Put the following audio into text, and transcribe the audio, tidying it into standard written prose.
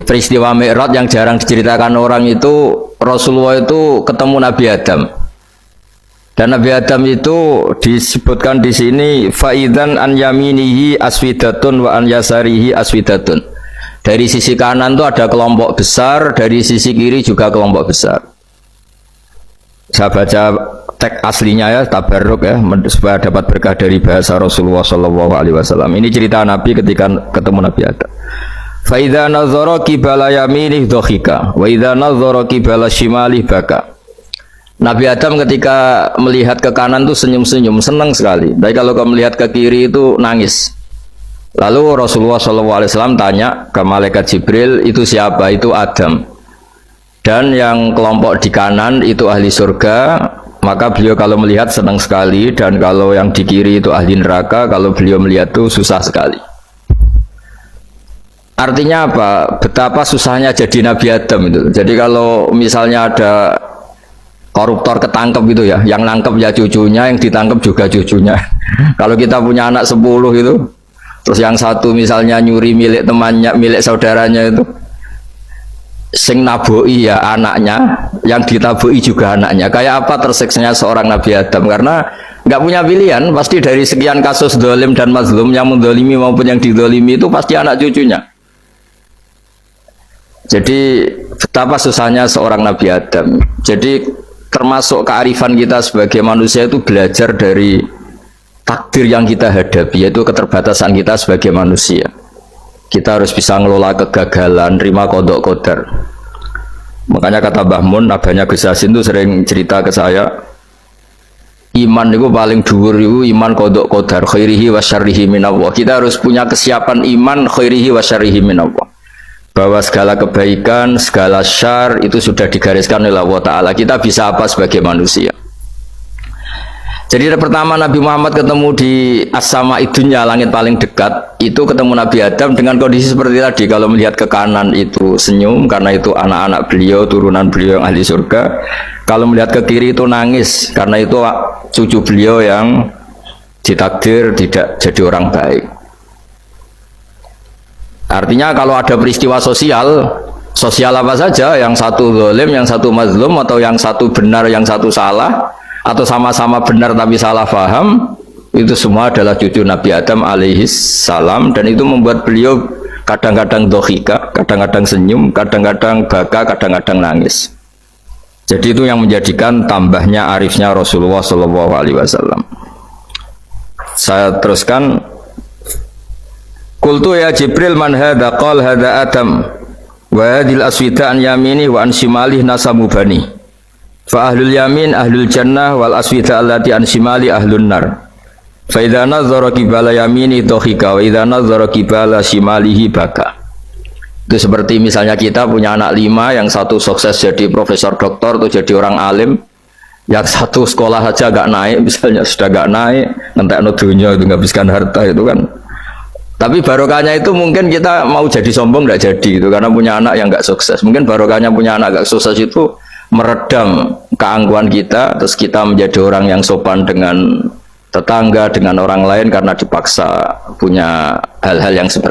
Peristiwa Mi'raj yang jarang diceritakan orang itu, Rasulullah itu ketemu Nabi Adam. Dan Nabi Adam itu disebutkan di sini faidan an yaminihi aswidatun wa an yasarihi aswidatun. Dari sisi kanan itu ada kelompok besar, dari sisi kiri juga kelompok besar. Saya baca teks aslinya ya, tabarruk ya, supaya dapat berkah dari bahasa Rasulullah SAW. Ini cerita Nabi ketika ketemu Nabi Adam. Fa idza nazara qibala yaminih dhahika wa idza nazara qibala shimalih baka. Nabi Adam ketika melihat ke kanan itu senyum-senyum, senang sekali. Tapi kalau kamu melihat ke kiri itu nangis. Lalu Rasulullah SAW tanya ke malaikat Jibril, itu siapa? Itu Adam. Dan yang kelompok di kanan itu ahli surga, maka beliau kalau melihat senang sekali, dan kalau yang di kiri itu ahli neraka, kalau beliau melihat itu susah sekali. Artinya apa? Betapa susahnya jadi Nabi Adam itu. Jadi kalau misalnya ada koruptor ketangkep gitu ya, yang nangkep ya cucunya, yang ditangkep juga cucunya. Kalau kita punya anak 10 itu, terus yang satu misalnya nyuri milik temannya, milik saudaranya itu, sing naboi ya anaknya, yang ditaboi juga anaknya. Kayak apa tersiksanya seorang Nabi Adam? Karena nggak punya pilihan, pasti dari sekian kasus dolim dan mazlum, yang mendolimi maupun yang didolimi itu pasti anak cucunya. Jadi betapa susahnya seorang Nabi Adam. Jadi termasuk kearifan kita sebagai manusia itu belajar dari takdir yang kita hadapi, yaitu keterbatasan kita sebagai manusia. Kita harus bisa ngelola kegagalan, terima kodok kodar. Makanya kata Mbah Mun, abahnya Gus Yasin itu sering cerita ke saya, iman itu paling dhuwur itu iman kodok kodar, khairihi wa syarrihi minallah. Kita harus punya kesiapan iman khairihi wa syarrihi minallah, bahwa segala kebaikan, segala syar itu sudah digariskan oleh Allah Ta'ala. Kita bisa apa sebagai manusia? Jadi pertama Nabi Muhammad ketemu di as-sama idunya, langit paling dekat, itu ketemu Nabi Adam dengan kondisi seperti tadi. Kalau melihat ke kanan itu senyum, karena itu anak-anak beliau, turunan beliau yang ahli surga. Kalau melihat ke kiri itu nangis, karena itu cucu beliau yang ditakdir tidak jadi orang baik. Artinya kalau ada peristiwa sosial apa saja, yang satu zalim, yang satu mazlum, atau yang satu benar, yang satu salah, atau sama-sama benar tapi salah paham, itu semua adalah cucu Nabi Adam alaihi salam. Dan itu membuat beliau kadang-kadang dohika, kadang-kadang senyum, kadang-kadang baka, kadang-kadang nangis. Jadi itu yang menjadikan tambahnya arifnya Rasulullah SAW. Saya teruskan. Qultu ya Jibril man hadha? Qal hadha Adam wa hadhil aswida an yamini wa an shimalih nasamu bani fa ahlul yamin ahlul jannah wal aswida allati an shimali ahlun nar fa idza nazara qibala yamini dhahika wa idza nazara qibala shimalihi baka. Itu seperti misalnya kita punya anak 5, yang satu sukses jadi profesor doktor atau jadi orang alim, yang satu sekolah saja gak naik, misalnya sudah gak naik, ngentekno dunya itu nghabiskan harta itu kan. Tapi barokahnya itu mungkin kita mau jadi sombong tidak jadi itu, karena punya anak yang nggak sukses. Mungkin barokahnya punya anak nggak sukses itu meredam keangkuhan kita, terus kita menjadi orang yang sopan dengan tetangga, dengan orang lain, karena dipaksa punya hal-hal yang seperti